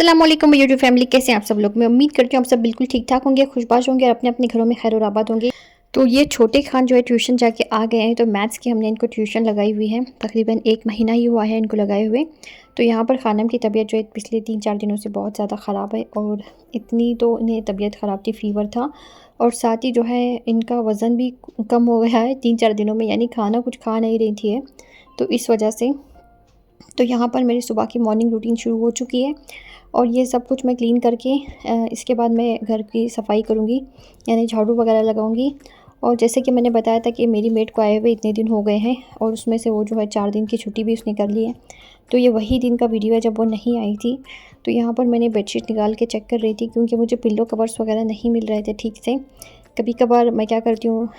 अस्सलाम वालेकुम YouTube family, कैसे हैं आप सब लोग। मैं उम्मीद करती हूँ आप सब बिल्कुल ठीक ठाक होंगे, खुशबाश होंगे और अपने अपने घरों में खैर और आबाद होंगे। तो ये छोटे खान जो है ट्यूशन जाके आ गए हैं। तो मैथ्स की हमने इनको ट्यूशन लगाई हुई है, तकरीबन 1 महीना ही हुआ है इनको लगाए हुए। तो यहाँ पर खानम की तबीयत जो है पिछले 3-4 दिनों से बहुत ज़्यादा ख़राब है, और इतनी तो इन्हें तबीयत ख़राब थी, फ़ीवर था और साथ ही जो है इनका वज़न भी कम हो गया है 3-4 दिनों में, यानी खाना कुछ खा नहीं रही थी है, तो इस वजह से। तो यहाँ पर मेरी सुबह की मॉर्निंग रूटीन शुरू हो चुकी है और ये सब कुछ मैं क्लीन करके इसके बाद मैं घर की सफाई करूँगी, यानी झाड़ू वगैरह लगाऊँगी। और जैसे कि मैंने बताया था कि मेरी मेड को आए हुए इतने दिन हो गए हैं, और उसमें से वो जो है 4 दिन की छुट्टी भी उसने कर ली है। तो ये वही दिन का वीडियो है जब वो नहीं आई थी। तो यहाँ पर मैंने बेडशीट निकाल के चेक कर रही थी, क्योंकि मुझे पिल्लो कवर्स वगैरह नहीं मिल रहे थे ठीक से। कभी कभार मैं क्या करती हूँ,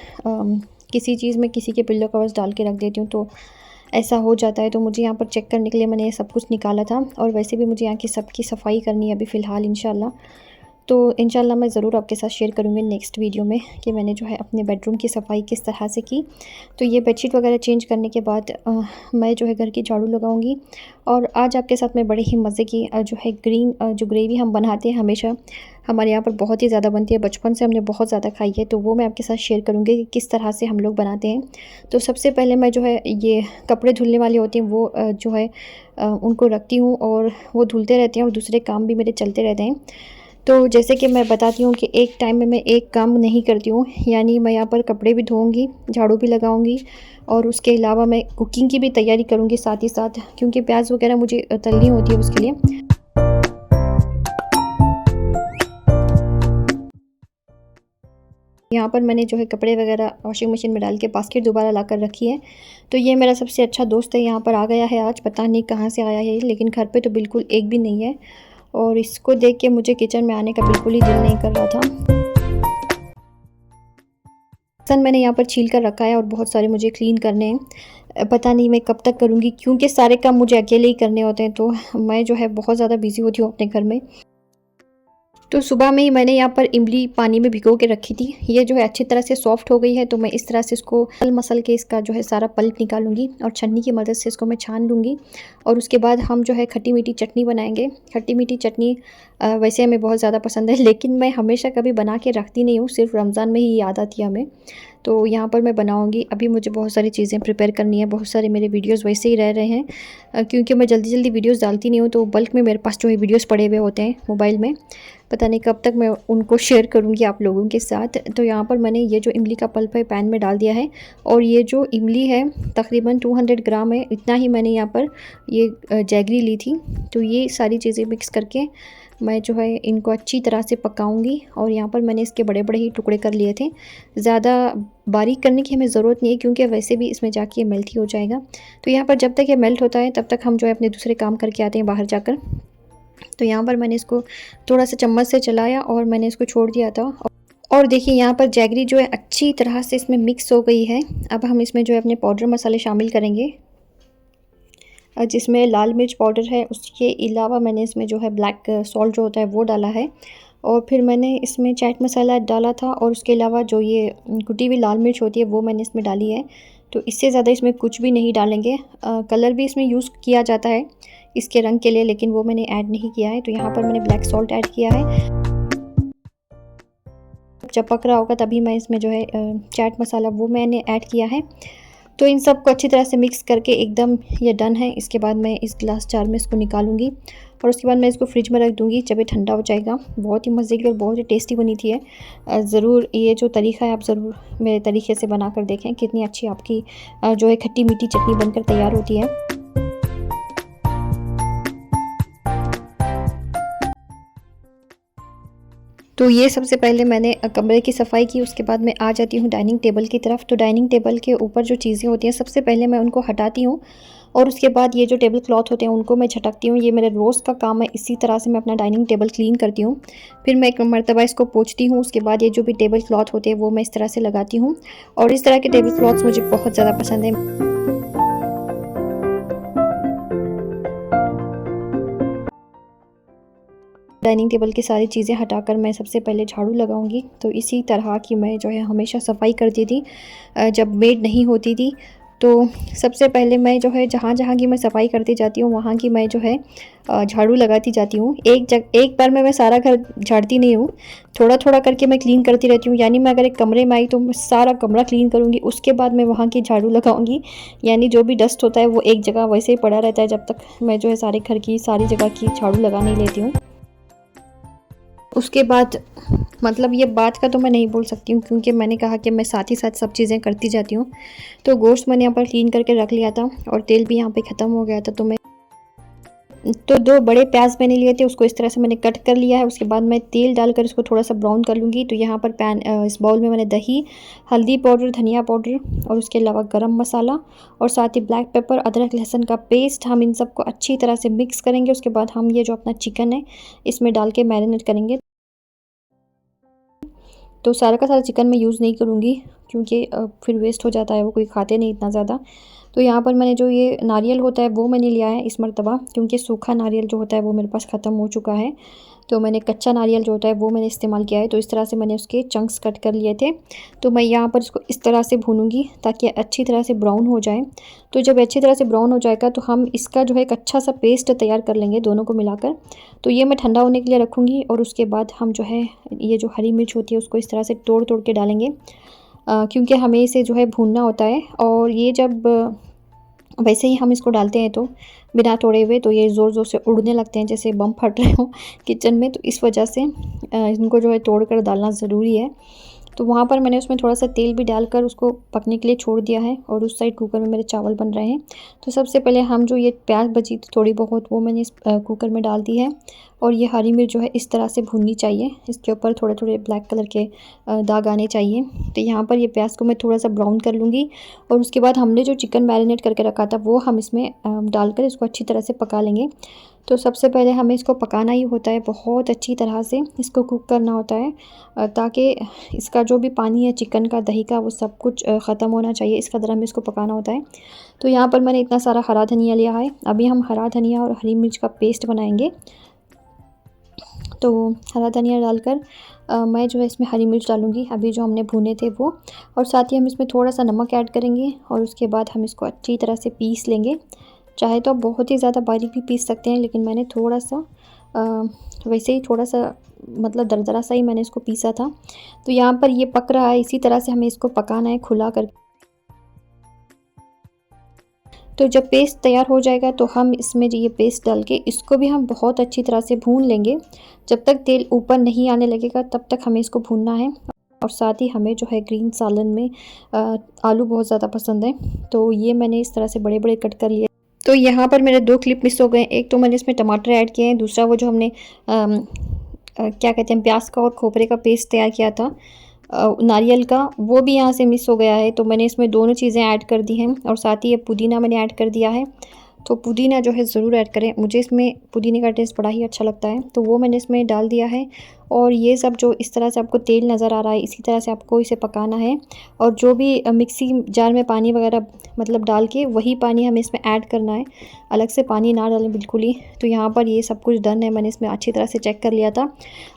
किसी चीज़ में किसी के पिल्लो कवर्स डाल के रख देती हूँ, तो ऐसा हो जाता है। तो मुझे यहाँ पर चेक करने के लिए मैंने ये सब कुछ निकाला था, और वैसे भी मुझे यहाँ की सबकी सफाई करनी है अभी फ़िलहाल इंशाल्लाह। तो इंशाल्लाह मैं ज़रूर आपके साथ शेयर करूँगी नेक्स्ट वीडियो में कि मैंने जो है अपने बेडरूम की सफाई किस तरह से की। तो ये बेडशीट वगैरह चेंज करने के बाद मैं जो है घर की झाड़ू लगाऊंगी। और आज आपके साथ मैं बड़े ही मज़े की जो है ग्रीन जो ग्रेवी हम बनाते हैं, हमेशा हमारे यहाँ पर बहुत ही ज़्यादा बनती है, बचपन से हमने बहुत ज़्यादा खाई है, तो वो मैं आपके साथ शेयर करूँगी कि किस तरह से हम लोग बनाते हैं। तो सबसे पहले मैं जो है ये कपड़े धुलने वाले होते हैं वो जो है उनको रखती हूँ, और वो धुलते रहते हैं और दूसरे काम भी मेरे चलते रहते हैं। तो जैसे कि मैं बताती हूँ कि एक टाइम में मैं एक काम नहीं करती हूँ, यानी मैं यहाँ पर कपड़े भी धोऊँगी, झाड़ू भी लगाऊँगी, और उसके अलावा मैं कुकिंग की भी तैयारी करूँगी साथ ही साथ, क्योंकि प्याज वगैरह मुझे तलनी होती है उसके लिए। यहाँ पर मैंने जो है कपड़े वगैरह वॉशिंग मशीन में डाल के बास्केट दोबारा ला कर रखी है। तो ये मेरा सबसे अच्छा दोस्त है, यहाँ पर आ गया है आज, पता नहीं कहाँ से आया है, लेकिन घर पे तो बिल्कुल एक भी नहीं है, और इसको देख के मुझे किचन में आने का बिल्कुल ही दिल नहीं कर रहा था। सन मैंने यहाँ पर छील कर रखा है और बहुत सारे मुझे क्लीन करने हैं। पता नहीं मैं कब तक करूँगी, क्योंकि सारे काम मुझे अकेले ही करने होते हैं, तो मैं जो है बहुत ज़्यादा बिजी होती हूँ अपने घर में। तो सुबह में ही मैंने यहाँ पर इमली पानी में भिगो के रखी थी, ये जो है अच्छी तरह से सॉफ्ट हो गई है। तो मैं इस तरह से इसको मसल के इसका जो है सारा पल्प निकालूंगी, और छन्नी की मदद से इसको मैं छान लूँगी। और उसके बाद हम जो है खट्टी मीठी चटनी बनाएंगे। खट्टी मीठी चटनी वैसे हमें बहुत ज़्यादा पसंद है, लेकिन मैं हमेशा कभी बना के रखती नहीं हूँ, सिर्फ रमज़ान में ही याद आती है हमें। तो यहाँ पर मैं बनाऊँगी। अभी मुझे बहुत सारी चीज़ें प्रिपेयर करनी है, बहुत सारे मेरे वीडियोस वैसे ही रह रहे हैं, क्योंकि मैं जल्दी जल्दी वीडियोस डालती नहीं हूँ, तो बल्क में मेरे पास जो है वीडियोस पड़े हुए होते हैं मोबाइल में। पता नहीं कब तक मैं उनको शेयर करूँगी आप लोगों के साथ। तो यहाँ पर मैंने ये जो इमली का पल्प है पैन में डाल दिया है, और ये जो इमली है तकरीबन 200 ग्राम है, इतना ही मैंने यहाँ पर ये जैगरी ली थी। तो ये सारी चीज़ें मिक्स करके मैं जो है इनको अच्छी तरह से पकाऊंगी। और यहाँ पर मैंने इसके बड़े बड़े ही टुकड़े कर लिए थे, ज़्यादा बारीक करने की हमें ज़रूरत नहीं है, क्योंकि वैसे भी इसमें जाके ये मेल्ट ही हो जाएगा। तो यहाँ पर जब तक ये मेल्ट होता है तब तक हम जो है अपने दूसरे काम करके आते हैं बाहर जाकर। तो यहाँ पर मैंने इसको थोड़ा सा चम्मच से चलाया और मैंने इसको छोड़ दिया था, और देखिए यहाँ पर जैगरी जो है अच्छी तरह से इसमें मिक्स हो गई है। अब हम इसमें जो है अपने पाउडर मसाले शामिल करेंगे, जिसमें लाल मिर्च पाउडर है, उसके अलावा मैंने इसमें जो है ब्लैक सॉल्ट जो होता है वो डाला है, और फिर मैंने इसमें चाट मसाला डाला था, और उसके अलावा जो ये कुटी हुई लाल मिर्च होती है वो मैंने इसमें डाली है। तो इससे ज़्यादा इसमें कुछ भी नहीं डालेंगे। कलर भी इसमें यूज़ किया जाता है इसके रंग के लिए, लेकिन वो मैंने ऐड नहीं किया है। तो यहाँ पर मैंने ब्लैक सॉल्ट ऐड किया है। जब पक रहा होगा तभी मैं इसमें जो है चाट मसाला वो मैंने ऐड किया है। तो इन सब को अच्छी तरह से मिक्स करके एकदम ये डन है। इसके बाद मैं इस ग्लास जार में इसको निकालूंगी, और उसके बाद मैं इसको फ्रिज में रख दूंगी जब ये ठंडा हो जाएगा। बहुत ही मज़े की और बहुत ही टेस्टी बनी थी है। ज़रूर ये जो तरीका है आप ज़रूर मेरे तरीके से बना कर देखें, कितनी अच्छी आपकी जो है खट्टी मीठी चटनी बनकर तैयार होती है। तो ये सबसे पहले मैंने कमरे की सफाई की, उसके बाद मैं आ जाती हूँ डाइनिंग टेबल की तरफ। तो डाइनिंग टेबल के ऊपर जो चीज़ें होती हैं सबसे पहले मैं उनको हटाती हूँ, और उसके बाद ये जो टेबल क्लॉथ होते हैं उनको मैं झटकती हूँ। ये मेरे रोज़ का काम है, इसी तरह से मैं अपना डाइनिंग टेबल क्लीन करती हूँ। फिर मैं एक मरतबा इसको पोंछती हूँ, उसके बाद ये जो भी टेबल क्लॉथ होते हैं वो मैं इस तरह से लगाती हूँ, और इस तरह के टेबल क्लॉथ्स मुझे बहुत ज़्यादा पसंद है। डाइनिंग टेबल की सारी चीज़ें हटाकर मैं सबसे पहले झाड़ू लगाऊंगी। तो इसी तरह की मैं जो है हमेशा सफाई करती थी जब मेड नहीं होती थी। तो सबसे पहले मैं जो है जहाँ जहाँ की मैं सफाई करती जाती हूँ वहाँ की मैं जो है झाड़ू लगाती जाती हूँ। एक बार में मैं सारा घर झाड़ती नहीं हूँ, थोड़ा थोड़ा करके मैं क्लीन करती रहती हूँ। यानी मैं अगर एक कमरे में आई तो मैं सारा कमरा क्लीन करूँगी, उसके बाद मैं वहाँ की झाड़ू लगाऊँगी। यानी जो भी डस्ट होता है वो एक जगह वैसे ही पड़ा रहता है जब तक मैं जो है सारे घर की सारी जगह की झाड़ू लगा नहीं लेती हूँ। उसके बाद मतलब ये बात का तो मैं नहीं बोल सकती हूँ, क्योंकि मैंने कहा कि मैं साथ ही साथ सब चीज़ें करती जाती हूँ। तो गोश्त मैंने यहाँ पर क्लीन करके रख लिया था और तेल भी यहाँ पे ख़त्म हो गया था, तो 2 बड़े प्याज मैंने लिए थे, उसको इस तरह से मैंने कट कर लिया है। उसके बाद मैं तेल डालकर इसको थोड़ा सा ब्राउन कर लूँगी। तो यहाँ पर इस बाउल में मैंने दही, हल्दी पाउडर, धनिया पाउडर और उसके अलावा गरम मसाला और साथ ही ब्लैक पेपर, अदरक लहसुन का पेस्ट, हम इन सबको अच्छी तरह से मिक्स करेंगे। उसके बाद हम ये जो अपना चिकन है इसमें डाल के मैरिनेट करेंगे। तो सारा का सारा चिकन मैं यूज़ नहीं करूँगी, क्योंकि फिर वेस्ट हो जाता है, वो कोई खाते नहीं इतना ज़्यादा। तो यहाँ पर मैंने जो ये नारियल होता है वो मैंने लिया है इस मरतबा, क्योंकि सूखा नारियल जो होता है वो मेरे पास ख़त्म हो चुका है। तो मैंने कच्चा नारियल जो होता है वो मैंने इस्तेमाल किया है। तो इस तरह से मैंने उसके चंक्स कट कर लिए थे। तो मैं यहाँ पर इसको इस तरह से भूनूंगी ताकि अच्छी तरह से ब्राउन हो जाए। तो जब अच्छी तरह से ब्राउन हो जाएगा तो हम इसका जो है एक अच्छा सा पेस्ट तैयार कर लेंगे दोनों को मिलाकर। तो ये मैं ठंडा होने के लिए रखूँगी और उसके बाद हम जो है ये जो हरी मिर्च होती है उसको इस तरह से तोड़ तोड़ के डालेंगे, क्योंकि हमें इसे जो है भूनना होता है। और ये जब वैसे ही हम इसको डालते हैं तो बिना तोड़े हुए तो ये ज़ोर ज़ोर से उड़ने लगते हैं, जैसे बम फट रहे हो किचन में। तो इस वजह से इनको जो है तोड़ कर डालना ज़रूरी है। तो वहाँ पर मैंने उसमें थोड़ा सा तेल भी डालकर उसको पकने के लिए छोड़ दिया है और उस साइड कुकर में मेरे चावल बन रहे हैं। तो सबसे पहले हम जो ये प्याज बची थी थोड़ी बहुत वो मैंने इस कुकर में डाल दी है। और ये हरी मिर्च जो है इस तरह से भूननी चाहिए, इसके ऊपर थोड़े थोड़े ब्लैक कलर के दाग आने चाहिए। तो यहाँ पर ये प्याज को मैं थोड़ा सा ब्राउन कर लूँगी और उसके बाद हमने जो चिकन मैरिनेट करके रखा था वो हम इसमें डालकर इसको अच्छी तरह से पका लेंगे। तो सबसे पहले हमें इसको पकाना ही होता है, बहुत अच्छी तरह से इसको कुक करना होता है, ताकि इसका जो भी पानी है चिकन का, दही का, वो सब कुछ ख़त्म होना चाहिए। इस कदर हमें इसको पकाना होता है। तो यहाँ पर मैंने इतना सारा हरा धनिया लिया है। अभी हम हरा धनिया और हरी मिर्च का पेस्ट बनाएंगे। तो हरा धनिया डालकर मैं जो है इसमें हरी मिर्च डालूँगी अभी जो हमने भुने थे वो, और साथ ही हम इसमें थोड़ा सा नमक ऐड करेंगे और उसके बाद हम इसको अच्छी तरह से पीस लेंगे। चाहे तो आप बहुत ही ज़्यादा बारीक भी पीस सकते हैं, लेकिन मैंने थोड़ा सा वैसे ही थोड़ा सा मतलब दरदरा सा ही मैंने इसको पीसा था। तो यहाँ पर ये पक रहा है, इसी तरह से हमें इसको पकाना है खुला कर। तो जब पेस्ट तैयार हो जाएगा तो हम इसमें जो ये पेस्ट डाल के इसको भी हम बहुत अच्छी तरह से भून लेंगे। जब तक तेल ऊपर नहीं आने लगेगा तब तक हमें इसको भूनना है। और साथ ही हमें जो है ग्रीन सालन में आलू बहुत ज़्यादा पसंद है, तो ये मैंने इस तरह से बड़े बड़े कट कर लिए। तो यहाँ पर मेरे 2 क्लिप मिस हो गए। एक तो मैंने इसमें टमाटर ऐड किए हैं, दूसरा वो जो हमने क्या कहते हैं प्याज का और खोपरे का पेस्ट तैयार किया था नारियल का, वो भी यहाँ से मिस हो गया है। तो मैंने इसमें दोनों चीज़ें ऐड कर दी हैं और साथ ही ये पुदीना मैंने ऐड कर दिया है। तो पुदीना जो है ज़रूर ऐड करें, मुझे इसमें पुदीने का टेस्ट बड़ा ही अच्छा लगता है। तो वो मैंने इसमें डाल दिया है और ये सब जो इस तरह से आपको तेल नज़र आ रहा है इसी तरह से आपको इसे पकाना है। और जो भी मिक्सी जार में पानी वगैरह मतलब डाल के वही पानी हमें इसमें ऐड करना है, अलग से पानी ना डालें बिल्कुल ही। तो यहाँ पर ये सब कुछ डन है, मैंने इसमें अच्छी तरह से चेक कर लिया था।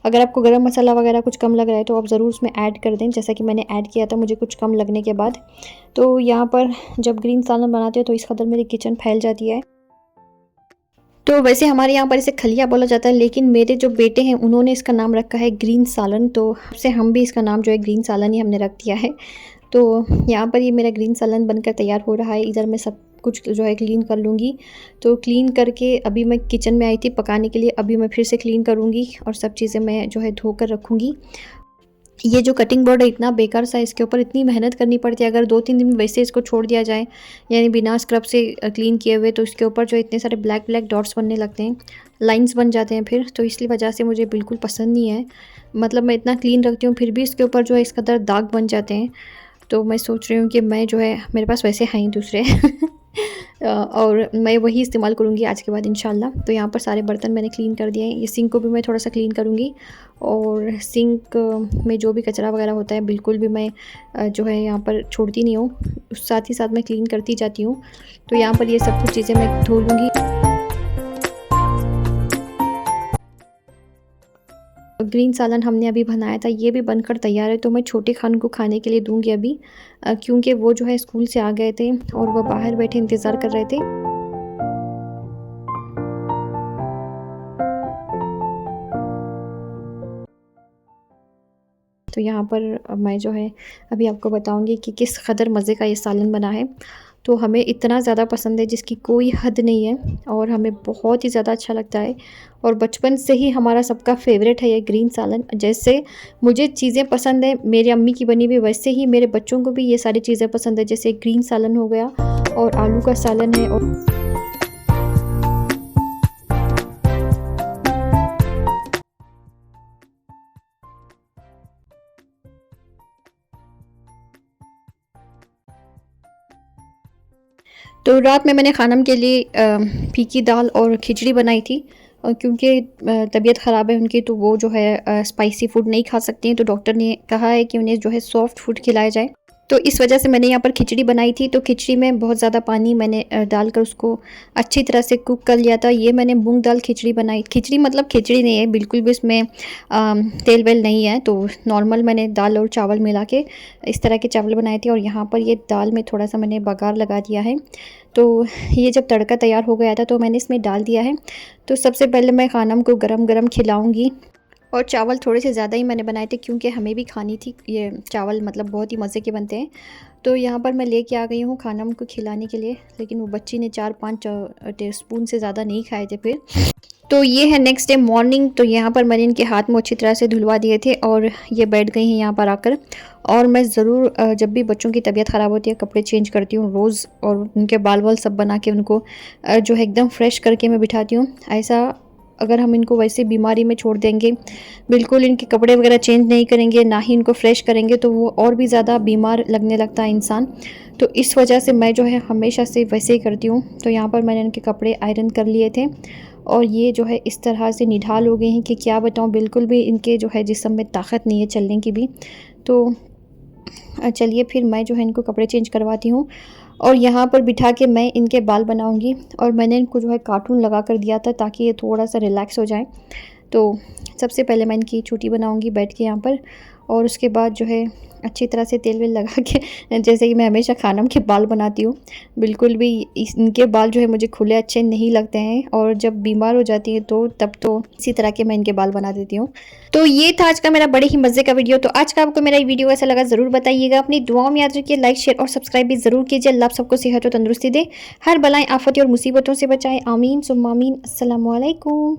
अगर आपको गरम मसाला वगैरह कुछ कम लग रहा है तो आप ज़रूर उसमें ऐड कर दें, जैसा कि मैंने ऐड किया था मुझे कुछ कम लगने के बाद। तो यहाँ पर जब ग्रीन सालन बनाते हो तो इस कदर मेरी किचन फैल जाती है। तो वैसे हमारे यहाँ पर इसे खलिया बोला जाता है, लेकिन मेरे जो बेटे हैं उन्होंने इसका नाम रखा है ग्रीन सालन, तो से हम भी इसका नाम जो है ग्रीन सालन ही हमने रख दिया है। तो यहाँ पर ये मेरा ग्रीन सालन बनकर तैयार हो रहा है। इधर मैं सब कुछ जो है क्लीन कर लूँगी। तो क्लीन करके अभी मैं किचन में आई थी पकाने के लिए, अभी मैं फिर से क्लीन करूँगी और सब चीज़ें मैं जो है धो कर रखूँगी। ये जो कटिंग बोर्ड है इतना बेकार सा, इसके ऊपर इतनी मेहनत करनी पड़ती है। अगर 2-3 दिन वैसे इसको छोड़ दिया जाए यानी बिना स्क्रब से क्लीन किए हुए, तो इसके ऊपर जो इतने सारे ब्लैक ब्लैक डॉट्स बनने लगते हैं, लाइंस बन जाते हैं फिर। तो इसलिए वजह से मुझे बिल्कुल पसंद नहीं है। मतलब मैं इतना क्लीन रखती हूँ फिर भी इसके ऊपर जो है इस कदर दाग बन जाते हैं। तो मैं सोच रही हूँ कि मैं जो है मेरे पास वैसे हैं ही दूसरे और मैं वही इस्तेमाल करूँगी आज के बाद इंशाल्लाह। तो यहाँ पर सारे बर्तन मैंने क्लीन कर दिए हैं। ये सिंक को भी मैं थोड़ा सा क्लीन करूँगी और सिंक में जो भी कचरा वगैरह होता है बिल्कुल भी मैं जो है यहाँ पर छोड़ती नहीं हूँ, साथ ही साथ मैं क्लीन करती जाती हूँ। तो यहाँ पर ये सब कुछ चीज़ें मैं धो लूँगी। ग्रीन सालन हमने अभी बनाया था, ये भी बनकर तैयार है। तो मैं छोटे खान को खाने के लिए दूँगी अभी, क्योंकि वो जो है स्कूल से आ गए थे और वो बाहर बैठे इंतज़ार कर रहे थे। तो यहाँ पर मैं जो है अभी आपको बताऊँगी कि किस कदर मज़े का ये सालन बना है। तो हमें इतना ज़्यादा पसंद है जिसकी कोई हद नहीं है, और हमें बहुत ही ज़्यादा अच्छा लगता है। और बचपन से ही हमारा सबका फ़ेवरेट है ये ग्रीन सालन। जैसे मुझे चीज़ें पसंद है मेरी अम्मी की बनी हुई, वैसे ही मेरे बच्चों को भी ये सारी चीज़ें पसंद है। जैसे ग्रीन सालन हो गया और आलू का सालन है। और तो रात में मैंने खानम के लिए फीकी दाल और खिचड़ी बनाई थी, क्योंकि तबीयत ख़राब है उनकी, तो वो जो है स्पाइसी फ़ूड नहीं खा सकती हैं। तो डॉक्टर ने कहा है कि उन्हें जो है सॉफ्ट फूड खिलाया जाए। तो इस वजह से मैंने यहाँ पर खिचड़ी बनाई थी। तो खिचड़ी में बहुत ज़्यादा पानी मैंने डालकर उसको अच्छी तरह से कुक कर लिया था। ये मैंने मूंग दाल खिचड़ी बनाई। खिचड़ी मतलब खिचड़ी नहीं है बिल्कुल भी, उसमें तेल वेल नहीं है। तो नॉर्मल मैंने दाल और चावल मिला के इस तरह के चावल बनाए थे। और यहाँ पर ये दाल में थोड़ा सा मैंने बघार लगा दिया है। तो ये जब तड़का तैयार हो गया था तो मैंने इसमें डाल दिया है। तो सबसे पहले मैं खानम को गरम गरम खिलाऊँगी। और चावल थोड़े से ज़्यादा ही मैंने बनाए थे, क्योंकि हमें भी खानी थी। ये चावल मतलब बहुत ही मज़े के बनते हैं। तो यहाँ पर मैं लेके आ गई हूँ खानम को खिलाने के लिए, लेकिन वो बच्ची ने 4-5 टीस्पून से ज़्यादा नहीं खाए थे फिर। तो ये है नेक्स्ट डे मॉर्निंग। तो यहाँ पर मैंने इनके हाथ मुँह अच्छी तरह से धुलवा दिए थे और ये बैठ गई हैं यहाँ पर आकर। और मैं ज़रूर जब भी बच्चों की तबीयत ख़राब होती है कपड़े चेंज करती हूँ रोज़, और उनके बाल वाल सब बना के उनको जो है एकदम फ्रेश करके मैं बिठाती हूँ। ऐसा अगर हम इनको वैसे बीमारी में छोड़ देंगे, बिल्कुल इनके कपड़े वगैरह चेंज नहीं करेंगे, ना ही इनको फ्रेश करेंगे, तो वो और भी ज़्यादा बीमार लगने लगता है इंसान। तो इस वजह से मैं जो है हमेशा से वैसे ही करती हूँ। तो यहाँ पर मैंने इनके कपड़े आयरन कर लिए थे और ये जो है इस तरह से निढाल हो गए हैं कि क्या बताऊँ, बिल्कुल भी इनके जो है जिस्म में ताकत नहीं है चलने की भी। तो चलिए फिर मैं जो है इनको कपड़े चेंज करवाती हूँ और यहाँ पर बिठा के मैं इनके बाल बनाऊँगी। और मैंने इनको जो है कार्टून लगा कर दिया था ताकि ये थोड़ा सा रिलैक्स हो जाए। तो सबसे पहले मैं इनकी चूटी बनाऊँगी बैठ के यहाँ पर, और उसके बाद जो है अच्छी तरह से तेल वेल लगा के जैसे कि मैं हमेशा खानम के बाल बनाती हूँ। बिल्कुल भी इनके बाल जो है मुझे खुले अच्छे नहीं लगते हैं, और जब बीमार हो जाती है तो तब तो इसी तरह के मैं इनके बाल बना देती हूँ। तो ये था आज का मेरा बड़े ही मज़े का वीडियो। तो आज का आपको मेरा ये वीडियो ऐसा लगा ज़रूर बताइएगा। अपनी दुआओं में याद रखिए, लाइक शेयर और सब्सक्राइब भी ज़रूर कीजिए। अल्लाह आप सबको सेहत और तंदुरुस्ती दे, हर बलाएं आफत और मुसीबतों से बचाएं। आमीन सुम्मा आमीन। अस्सलामु अलैकुम।